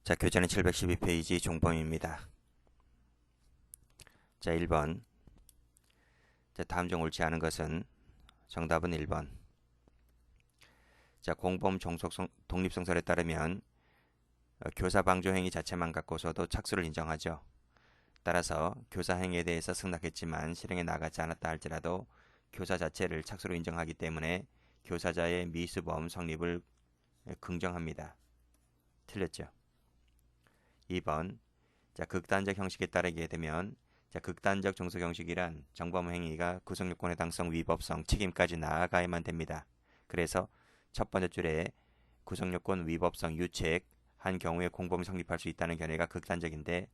자, 교재는 712페이지 종범입니다. 자, 1번. 자, 다음 중 옳지 않은 것은 정답은 1번. 자, 공범 종속성 독립성설에 따르면 교사 방조 행위 자체만 갖고서도 착수를 인정하죠. 따라서 교사 행위에 대해서 승낙했지만 실행에 나가지 않았다 할지라도 교사 자체를 착수로 인정하기 때문에 교사자의 미수범 성립을 긍정합니다. 틀렸죠. 2번. 자, 극단적 형식에 따르게 되면 자, 극단적 정석 형식이란 정범 행위가 구성요건 해당성, 위법성, 책임까지 나아가야만 됩니다. 그래서 첫 번째 줄에 구성요건, 위법성, 유책 한 경우에 공범이 성립할 수 있다는 견해가 극단적인데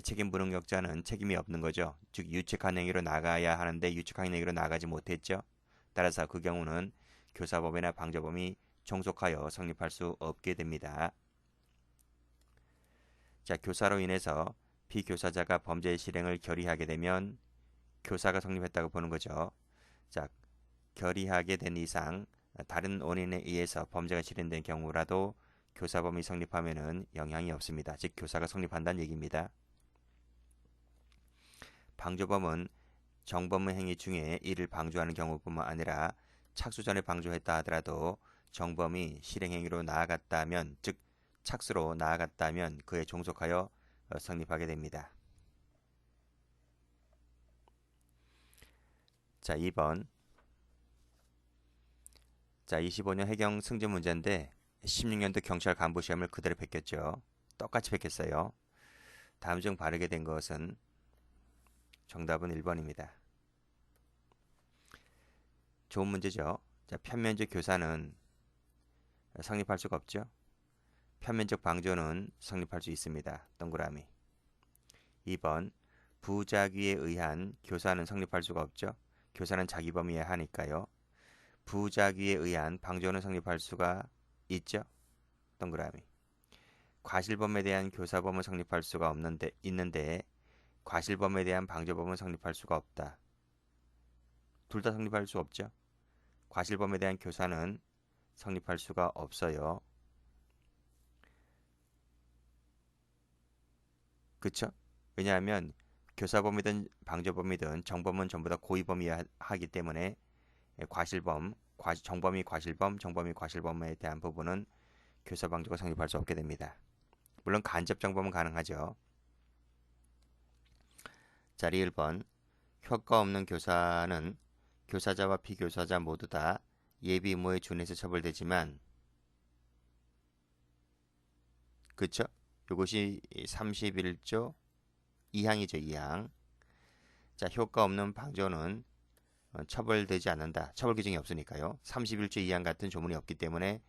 책임 불응역자는 책임이 없는 거죠. 즉 유책한 행위로 나가야 하는데 유책한 행위로 나가지 못했죠. 따라서 그 경우는 교사범이나 방조범이 종속하여 성립할 수 없게 됩니다. 자, 교사로 인해서 피교사자가 범죄의 실행을 결의하게 되면 교사가 성립했다고 보는 거죠. 자, 결의하게 된 이상 다른 원인에 의해서 범죄가 실행된 경우라도 교사범이 성립하면은 영향이 없습니다. 즉 교사가 성립한다는 얘기입니다. 방조범은 정범의 행위 중에 이를 방조하는 경우뿐만 아니라 착수 전에 방조했다 하더라도 정범이 실행행위로 나아갔다면 즉 착수로 나아갔다면 그에 종속하여 성립하게 됩니다. 자, 2번. 자, 25년 해경 승진 문제인데 16년도 경찰 간부 시험을 그대로 베꼈죠. 똑같이 베꼈어요. 다음 중 바르게 된 것은 정답은 1번입니다. 좋은 문제죠. 자, 편면적 교사는 성립할 수가 없죠. 편면적 방조는 성립할 수 있습니다. 동그라미. 2번. 부작위에 의한 교사는 성립할 수가 없죠. 교사는 자기 범위에 하니까요. 부작위에 의한 방조는 성립할 수가 있죠. 동그라미. 과실범에 대한 교사범은 성립할 수가 있는데 과실범에 대한 방조범은 성립할 수가 없다. 둘 다 성립할 수 없죠. 과실범에 대한 교사는 성립할 수가 없어요. 그쵸? 왜냐하면 교사범이든 방조범이든 정범은 전부 다 고의범이어야 하기 때문에 정범이 과실범, 정범이 과실범에 대한 부분은 교사 방조가 성립할 수 없게 됩니다. 물론 간접 정범은 가능하죠. 자리 1번. 효과 없는 교사는 교사자와 피교사자 모두 다 예비 의무에 준해서 처벌되지만 그쵸? 이것이 31조 2항이죠. 2항. 자, 효과 없는 방조는 처벌되지 않는다. 처벌 규정이 없으니까요. 31조 2항 같은 조문이 없기 때문에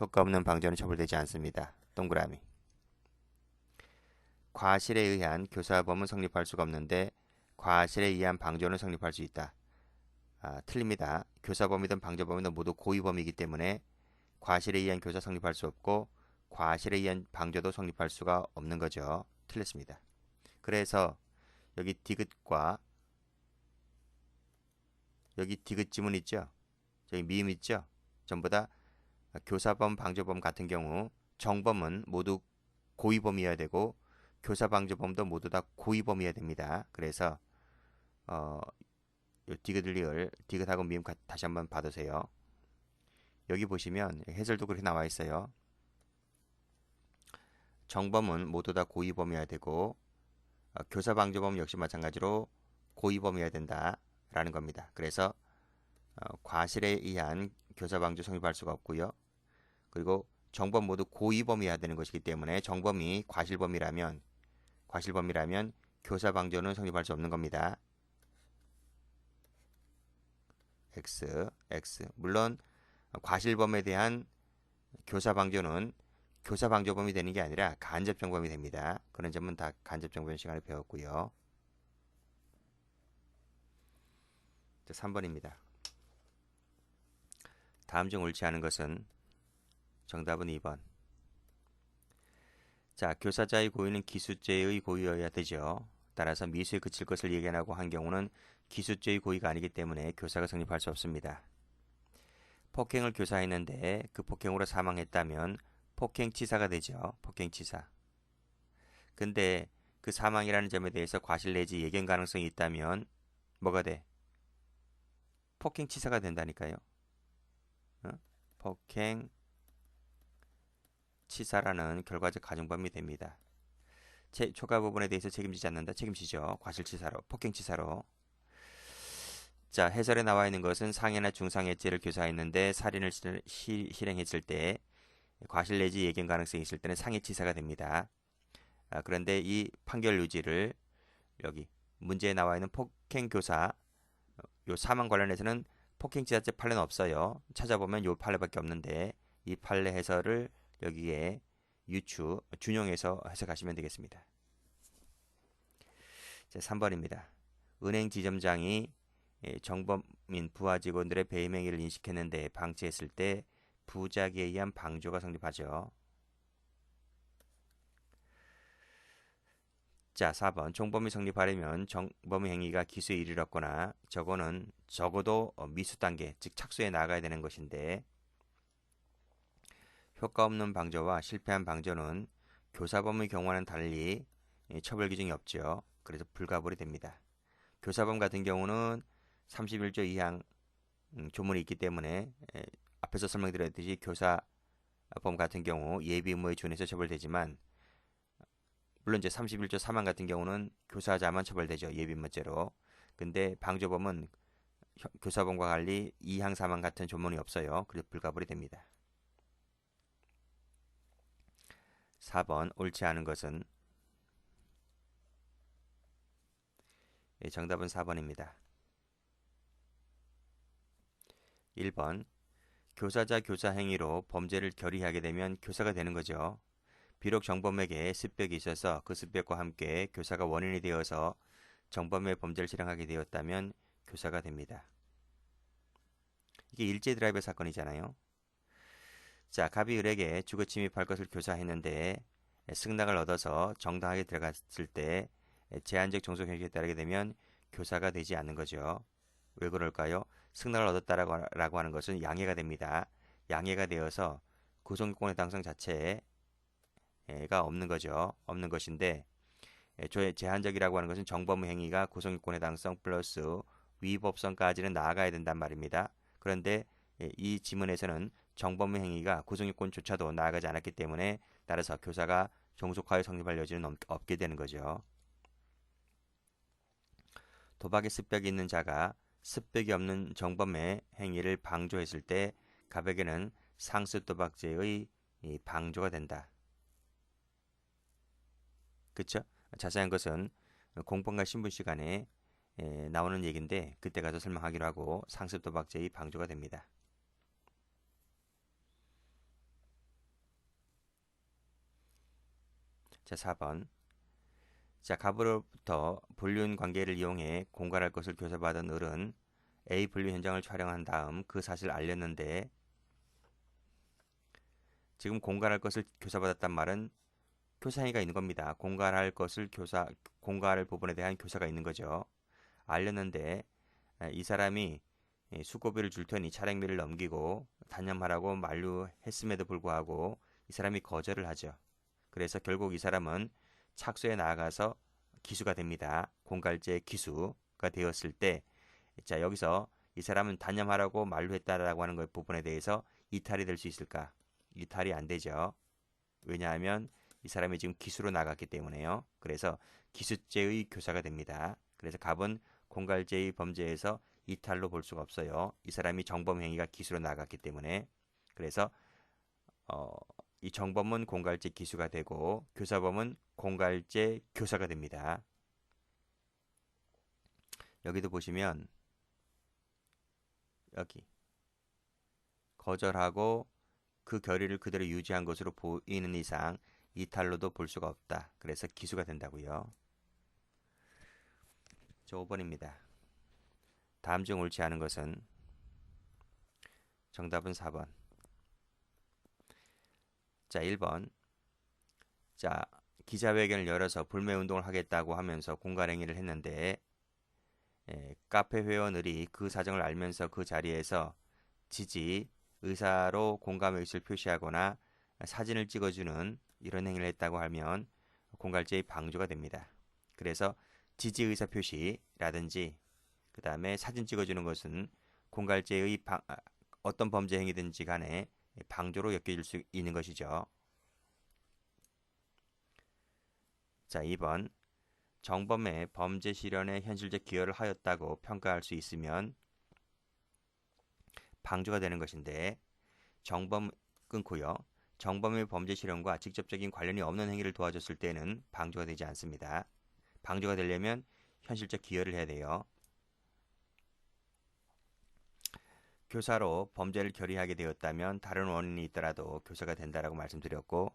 효과 없는 방조는 처벌되지 않습니다. 동그라미. 과실에 의한 교사범은 성립할 수가 없는데 과실에 의한 방조는 성립할 수 있다. 틀립니다. 교사범이든 방조범이든 모두 고의범이기 때문에 과실에 의한 교사 성립할 수 없고 과실에 의한 방조도 성립할 수가 없는 거죠. 틀렸습니다. 그래서 여기 디귿과 여기 디귿 지문 있죠? 저기 미음 있죠? 전부 다 교사범, 방조범 같은 경우 정범은 모두 고의범이어야 되고 교사, 방조범도 모두 다 고의범이어야 됩니다. 그래서 디귿하고 미음 다시 한번 받으세요. 여기 보시면 해설도 그렇게 나와 있어요. 정범은 모두 다 고의범이어야 되고 교사, 방조범 역시 마찬가지로 고의범이어야 된다라는 겁니다. 그래서 과실에 의한 교사, 방조 성립할 수가 없고요. 그리고 정범 모두 고의범이어야 되는 것이기 때문에 정범이 과실범이라면 교사, 방조는 성립할 수 없는 겁니다. X. 물론 과실범에 대한 교사, 방조는 교사, 방조범이 되는 게 아니라 간접정범이 됩니다. 그런 점은 다 간접정범 시간에 배웠고요. 자, 3번입니다. 다음 중 옳지 않은 것은 정답은 2번. 자, 교사자의 고의는 기수죄의 고의여야 되죠. 따라서 미수에 그칠 것을 예견하고 한 경우는 기수죄의 고의가 아니기 때문에 교사가 성립할 수 없습니다. 폭행을 교사했는데 그 폭행으로 사망했다면 폭행치사가 되죠. 폭행치사. 근데 그 사망이라는 점에 대해서 과실 내지 예견 가능성이 있다면 뭐가 돼? 폭행치사가 된다니까요. 어? 폭행치사라는 결과적 가정범위 됩니다. 초과 부분에 대해서 책임지지 않는다. 책임지죠. 과실치사로, 폭행치사로. 자, 해설에 나와 있는 것은 상해나 중상해죄를 교사했는데 살인을 실행했을 때 과실 내지 예견 가능성이 있을 때는 상해치사가 됩니다. 그런데 이 판결 유지를 여기 문제에 나와 있는 폭행교사 요 사망 관련해서는 폭행치사죄 판례는 없어요. 찾아보면 요 판례밖에 없는데 이 판례 해설을 여기에 준용해서 해석하시면 되겠습니다. 자, 3번입니다. 은행 지점장이 정범인 부하 직원들의 배임 행위를 인식했는데 방치했을 때 부작위에 의한 방조가 성립하죠. 자, 4번. 정범이 성립하려면 정범의 행위가 기수에 이르렀거나 적어도 미수 단계, 즉 착수에 나가야 되는 것인데 효과 없는 방조와 실패한 방조는 교사범의 경우와는 달리 처벌 규정이 없죠. 그래서 불가불이 됩니다. 교사범 같은 경우는 31조 2항 조문이 있기 때문에 앞에서 설명드렸듯이 교사범 같은 경우 예비 의무에 준해서 처벌되지만 물론 이제 31조 3항 같은 경우는 교사자만 처벌되죠. 예비 의무죄로. 근데 방조범은 교사범과 달리 2항 3항 같은 조문이 없어요. 그래서 불가불이 됩니다. 4번 옳지 않은 것은 정답은 4번입니다. 1번 교사자 교사 행위로 범죄를 결의하게 되면 교사가 되는 거죠. 비록 정범에게 습벽이 있어서 그 습벽과 함께 교사가 원인이 되어서 정범의 범죄를 실행하게 되었다면 교사가 됩니다. 이게 일제 드라이브 사건이잖아요. 자, 갑이 을에게 주거 침입할 것을 교사했는데 승낙을 얻어서 정당하게 들어갔을 때 제한적 종속 형식에 따르게 되면 교사가 되지 않는 거죠. 왜 그럴까요? 승낙을 얻었다라고 하는 것은 양해가 됩니다. 양해가 되어서 구성요건의 당성 자체가 없는 거죠. 없는 것인데 제한적이라고 하는 것은 정범의 행위가 구성요건의 당성 플러스 위법성까지는 나아가야 된단 말입니다. 그런데 이 지문에서는 정범의 행위가 구성요건조차도 나아가지 않았기 때문에 따라서 교사가 종속하여 성립할 여지는 없게 되는 거죠. 도박에 습벽이 있는 자가 습벽이 없는 정범의 행위를 방조했을 때 갑에게는 상습 도박죄의 방조가 된다. 그쵸? 자세한 것은 공범과 신분 시간에 나오는 얘기인데 그때 가서 설명하기로 하고 상습 도박죄의 방조가 됩니다. 자, 4번. 자, 갑으로부터 불륜 관계를 이용해 공갈할 것을 교사받은 을은 A 불륜 현장을 촬영한 다음 그 사실을 알렸는데 지금 공갈할 것을 교사받았단 말은 교사행위가 있는 겁니다. 공갈할 부분에 대한 교사가 있는 거죠. 알렸는데 이 사람이 수고비를 줄 테니 차량비를 넘기고 단념하라고 만류했음에도 불구하고 이 사람이 거절을 하죠. 그래서 결국 이 사람은 착수에 나아가서 기수가 됩니다. 공갈죄 기수가 되었을 때, 자, 여기서 이 사람은 단념하라고 만류했다라고 하는 것 부분에 대해서 이탈이 될 수 있을까? 이탈이 안 되죠. 왜냐하면 이 사람이 지금 기수로 나갔기 때문에요. 그래서 기수죄의 교사가 됩니다. 그래서 갑은 공갈죄의 범죄에서 이탈로 볼 수가 없어요. 이 사람이 정범 행위가 기수로 나갔기 때문에. 그래서 이 정범은 공갈죄 기수가 되고 교사범은 공갈죄 교사가 됩니다. 여기도 보시면 여기 거절하고 그 결의를 그대로 유지한 것으로 보이는 이상 이탈로도 볼 수가 없다. 그래서 기수가 된다고요. 저 5번입니다. 다음 중 옳지 않은 것은 정답은 4번. 자, 1번. 자, 기자회견을 열어서 불매운동을 하겠다고 하면서 공갈행위를 했는데 카페 회원들이 그 사정을 알면서 그 자리에서 지지, 의사로 공감의 의사를 표시하거나 사진을 찍어주는 이런 행위를 했다고 하면 공갈죄의 방조가 됩니다. 그래서 지지 의사 표시라든지 그 다음에 사진 찍어주는 것은 공갈죄의 어떤 범죄 행위든지 간에 방조로 엮여질 수 있는 것이죠. 자, 2번. 정범의 범죄 실현에 현실적 기여를 하였다고 평가할 수 있으면 방조가 되는 것인데, 정범 끊고요. 정범의 범죄 실현과 직접적인 관련이 없는 행위를 도와줬을 때는 방조가 되지 않습니다. 방조가 되려면 현실적 기여를 해야 돼요. 교사로 범죄를 결의하게 되었다면 다른 원인이 있더라도 교사가 된다라고 말씀드렸고,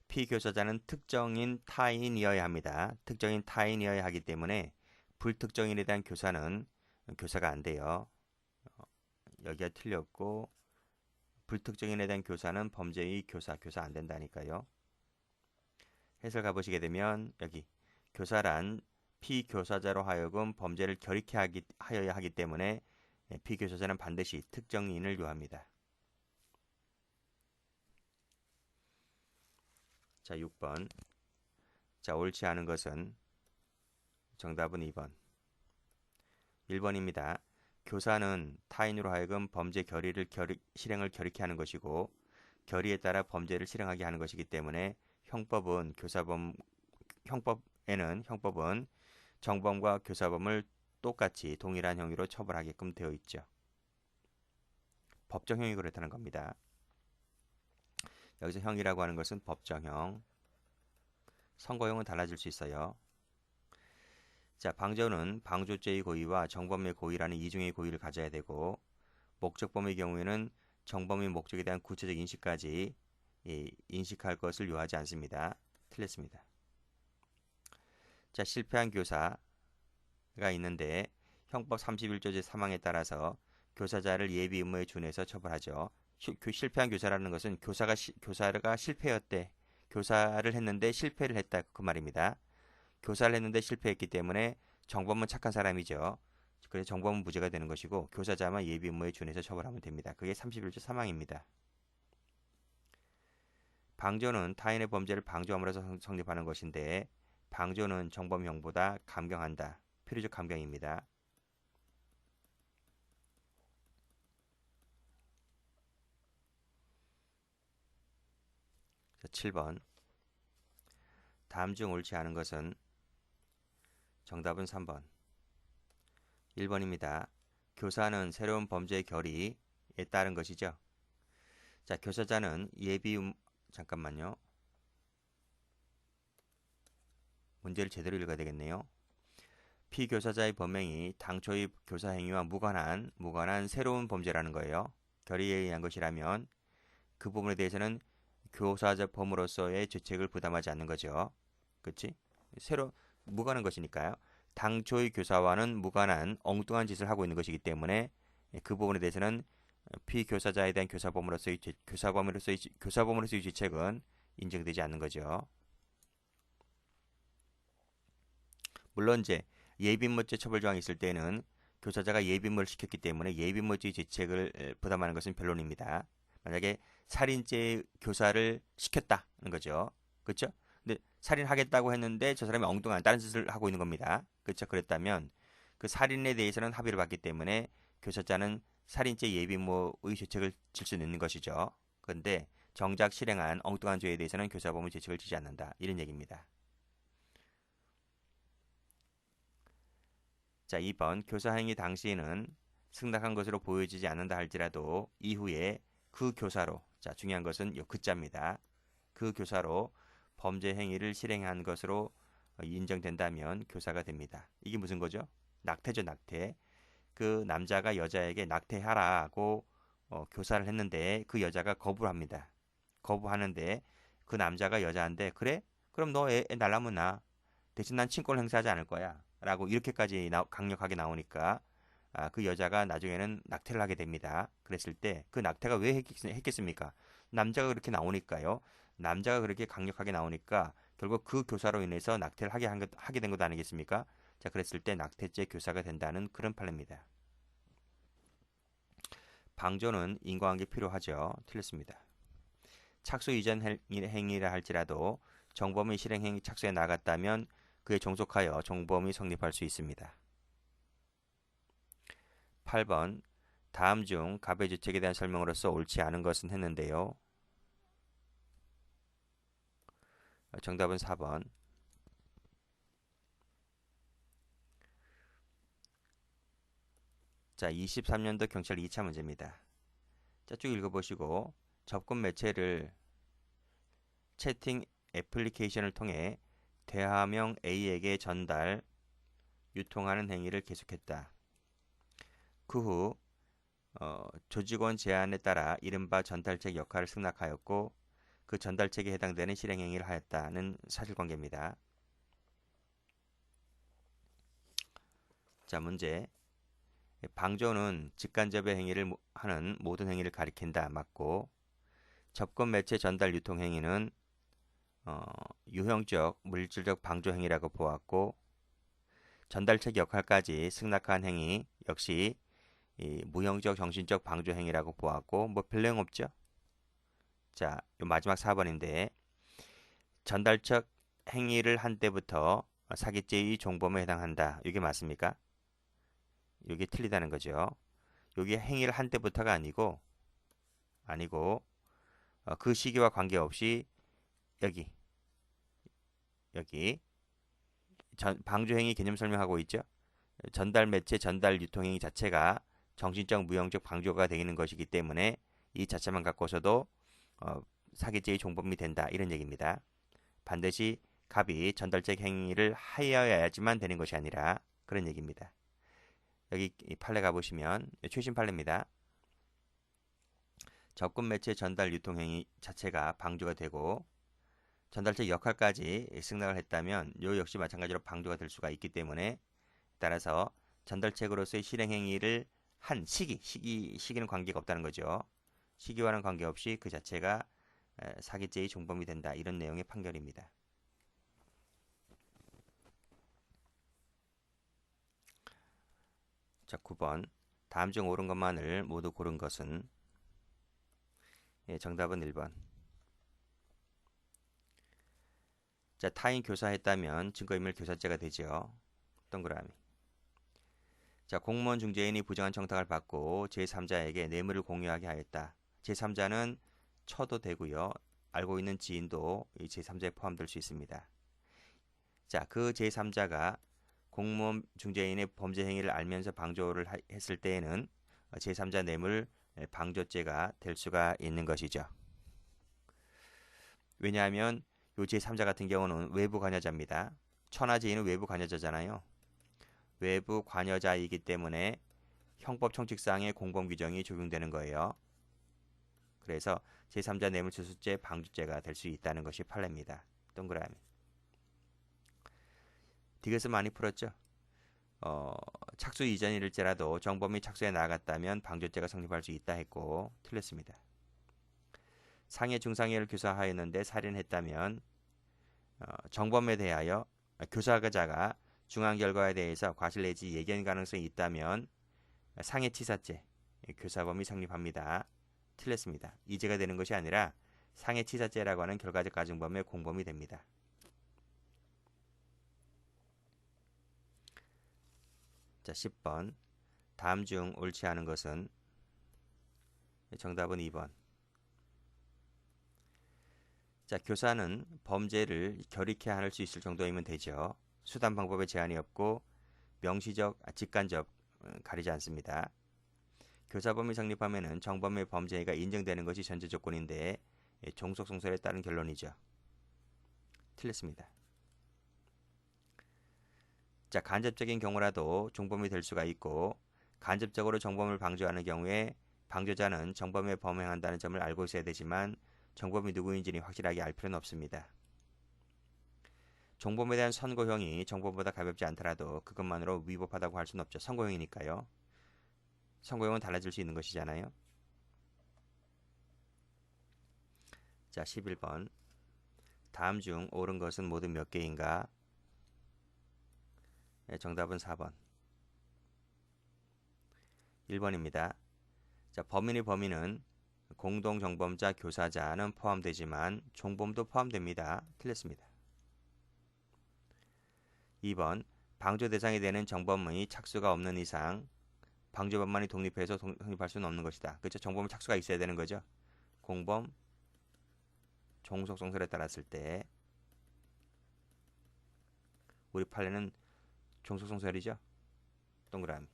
피교사자는 특정인 타인이어야 합니다. 특정인 타인이어야 하기 때문에 불특정인에 대한 교사는 교사가 안 돼요. 여기가 틀렸고, 불특정인에 대한 교사는 범죄의 교사 안 된다니까요. 해설 가보시게 되면 여기 교사란 피교사자로 하여금 범죄를 결의케 하여야 하기 때문에 피교사자는 반드시 특정인을 요합니다. 자, 6번. 자, 옳지 않은 것은 정답은 2번. 1번입니다. 교사는 타인으로 하여금 범죄 실행을 결의케 하는 것이고 결의에 따라 범죄를 실행하게 하는 것이기 때문에 형법은 정범과 교사범을 똑같이 동일한 형의로 처벌하게끔 되어 있죠. 법정형이 그렇다는 겁니다. 여기서 형이라고 하는 것은 법정형, 선고형은 달라질 수 있어요. 자, 방조는 방조죄의 고의와 정범의 고의라는 이중의 고의를 가져야 되고, 목적범의 경우에는 정범의 목적에 대한 구체적 인식까지 인식할 것을 요하지 않습니다. 틀렸습니다. 자, 실패한 교사가 있는데 형법 31조 제3항에 따라서 교사자를 예비 의무에 준해서 처벌하죠. 실패한 교사라는 것은 교사가 실패했대. 교사를 했는데 실패를 했다 그 말입니다. 교사를 했는데 실패했기 때문에 정범은 착한 사람이죠. 그래서 정범은 무죄가 되는 것이고 교사자만 예비 의무에 준해서 처벌하면 됩니다. 그게 31조 3항입니다. 방조는 타인의 범죄를 방조함으로써 성립하는 것인데 방조는 정범형보다 감경한다. 필요적 감경입니다. 자, 7번. 다음 중 옳지 않은 것은 정답은 3번. 1번입니다. 교사는 새로운 범죄의 결의에 따른 것이죠. 자, 교사자는 잠깐만요. 문제를 제대로 읽어야 되겠네요. 피교사자의 범행이 당초의 교사 행위와 무관한 새로운 범죄라는 거예요. 결의에 의한 것이라면 그 부분에 대해서는 교사자 범으로서의 죄책을 부담하지 않는 거죠. 그렇지? 무관한 것이니까요. 당초의 교사와는 무관한 엉뚱한 짓을 하고 있는 것이기 때문에 그 부분에 대해서는 피교사자에 대한 교사범으로서의 죄책은 인정되지 않는 거죠. 물론 이제 예비인모죄 처벌 조항이 있을 때는 교사자가 예비인모를 시켰기 때문에 예비인모죄의 죄책을 부담하는 것은 변론입니다. 만약에 살인죄 교사를 시켰다는 거죠. 그렇죠? 근데 살인하겠다고 했는데 저 사람이 엉뚱한 다른 짓을 하고 있는 겁니다. 그렇죠? 그랬다면 그 살인에 대해서는 합의를 받기 때문에 교사자는 살인죄 예비인모의 죄책을 질 수 있는 것이죠. 그런데 정작 실행한 엉뚱한 죄에 대해서는 교사범의 죄책을 지지 않는다. 이런 얘기입니다. 자, 2번. 교사 행위 당시에는 승낙한 것으로 보여지지 않는다 할지라도 이후에 그 교사로, 자, 중요한 것은 요 그자입니다. 그 교사로 범죄 행위를 실행한 것으로 인정된다면 교사가 됩니다. 이게 무슨 거죠? 낙태죠, 낙태. 그 남자가 여자에게 낙태하라고 교사를 했는데 그 여자가 거부를 합니다. 거부하는데 그 남자가 여자한테 그래? 그럼 너 애 날라면 나. 대신 난 친권을 행사하지 않을 거야. 라고 이렇게까지 강력하게 나오니까 그 여자가 나중에는 낙태를 하게 됩니다. 그랬을 때 그 낙태가 왜 했겠습니까? 남자가 그렇게 나오니까요. 남자가 그렇게 강력하게 나오니까 결국 그 교사로 인해서 낙태를 하게 된 것 아니겠습니까? 자, 그랬을 때 낙태죄 교사가 된다는 그런 판례입니다. 방조는 인과관계 필요하죠. 틀렸습니다. 착수 이전 행위라 할지라도 정범이 실행행위 착수에 나갔다면 그에 종속하여 정범이 성립할 수 있습니다. 8번 다음 중 갑의 주택에 대한 설명으로서 옳지 않은 것은 했는데요. 정답은 4번. 자, 23년도 경찰 2차 문제입니다. 자, 쭉 읽어보시고 접근 매체를 채팅 애플리케이션을 통해 대화명 A에게 전달, 유통하는 행위를 계속했다. 그 후 조직원 제안에 따라 이른바 전달책 역할을 승낙하였고 그 전달책에 해당되는 실행행위를 하였다는 사실관계입니다. 자, 문제. 방조는 직간접의 행위를 하는 모든 행위를 가리킨다. 맞고 접근 매체 전달 유통 행위는 유형적 물질적 방조 행위라고 보았고 전달책 역할까지 승낙한 행위 역시 이 무형적 정신적 방조 행위라고 보았고 뭐 별내용 없죠. 자, 요 마지막 4번인데 전달책 행위를 한 때부터 사기죄의 종범에 해당한다. 이게 맞습니까? 이게 틀리다는 거죠. 여기 행위를 한 때부터가 아니고 그 시기와 관계없이 여기 방조행위 개념 설명하고 있죠. 전달 매체 전달 유통행위 자체가 정신적 무형적 방조가 되는 것이기 때문에 이 자체만 갖고서도 사기죄의 종범이 된다 이런 얘기입니다. 반드시 갑이 전달책 행위를 하여야지만 되는 것이 아니라 그런 얘기입니다. 여기 판례 가보시면 최신 판례입니다. 접근 매체 전달 유통 행위 자체가 방조가 되고 전달책 역할까지 승낙을 했다면 요 역시 마찬가지로 방조가 될 수가 있기 때문에 따라서 전달책으로서의 실행행위를 한 시기는 관계가 없다는 거죠. 시기와는 관계없이 그 자체가 사기죄의 종범이 된다. 이런 내용의 판결입니다. 자, 9번. 다음 중 옳은 것만을 모두 고른 것은 정답은 1번. 자, 타인 교사했다면 증거인멸 교사죄가 되죠. 동그라미. 자, 공무원 중개인이 부정한 청탁을 받고 제3자에게 뇌물을 공유하게 하였다. 제3자는 처도 되고요. 알고 있는 지인도 이 제3자에 포함될 수 있습니다. 자, 그 제3자가 공무원 중개인의 범죄 행위를 알면서 방조를 했을 때에는 제3자 뇌물 방조죄가 될 수가 있는 것이죠. 왜냐하면 요 제3자 같은 경우는 외부 관여자입니다. 천하제인은 외부 관여자잖아요. 외부 관여자이기 때문에 형법 총칙상의 공범 규정이 적용되는 거예요. 그래서 제3자 뇌물수수죄 방조죄가 될 수 있다는 것이 판례입니다. 동그라미. 디귿은 많이 풀었죠. 착수 이전일지라도 정범이 착수에 나갔다면 방조죄가 성립할 수 있다 했고 틀렸습니다. 상해 중상해를 교사하였는데 살인했다면 정범에 대하여 교사자가 중한 결과에 대해서 과실 내지 예견 가능성이 있다면 상해치사죄 교사범이 성립합니다. 틀렸습니다. 이죄가 되는 것이 아니라 상해치사죄라고 하는 결과적 가중범의 공범이 됩니다. 자, 10번. 다음 중 옳지 않은 것은 정답은 2번. 자, 교사는 범죄를 결익해 할 수 있을 정도이면 되죠. 수단 방법에 제한이 없고 명시적, 직간접 가리지 않습니다. 교사범이 성립하면은 정범의 범죄가 인정되는 것이 전제 조건인데 종속성설에 따른 결론이죠. 틀렸습니다. 자, 간접적인 경우라도 종범이 될 수가 있고 간접적으로 정범을 방조하는 경우에 방조자는 정범에 범행한다는 점을 알고 있어야 되지만 정범이 누구인지는 확실하게 알 필요는 없습니다. 정범에 대한 선고형이 정범보다 가볍지 않더라도 그것만으로 위법하다고 할 수는 없죠. 선고형이니까요. 선고형은 달라질 수 있는 것이잖아요. 자, 11번. 다음 중 옳은 것은 모두 몇 개인가? 정답은 4번. 1번입니다. 자, 범인은 공동정범자 교사자는 포함되지만 종범도 포함됩니다. 틀렸습니다. 2번 방조 대상이 되는 정범의 착수가 없는 이상 방조범만이 독립해서 독립할 수는 없는 것이다. 그렇죠? 정범은 착수가 있어야 되는 거죠. 공범 종속성설에 따랐을 때 우리 판례는 종속성설이죠. 동그라미.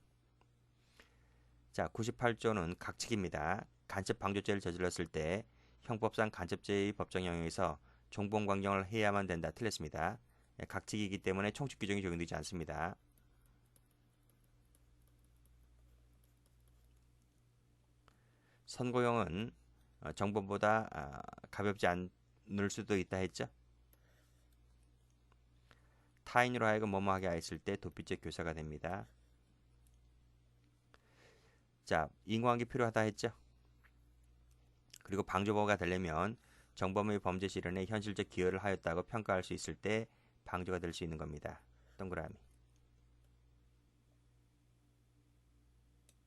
자, 98조는 각칙입니다. 간첩 방조죄를 저질렀을 때 형법상 간첩죄의 법정 영역에서 종범 강경을 해야만 된다. 틀렸습니다. 각칙이기 때문에 총칙 규정이 적용되지 않습니다. 선고형은 정범보다 가볍지 않을 수도 있다 했죠. 타인으로 하여금 뭐뭐하게 하였을 때 도피죄 교사가 됩니다. 자, 인과관계 필요하다 했죠. 그리고 방조범가 되려면 정범의 범죄 실현에 현실적 기여를 하였다고 평가할 수 있을 때 방조가 될 수 있는 겁니다. 동그라미.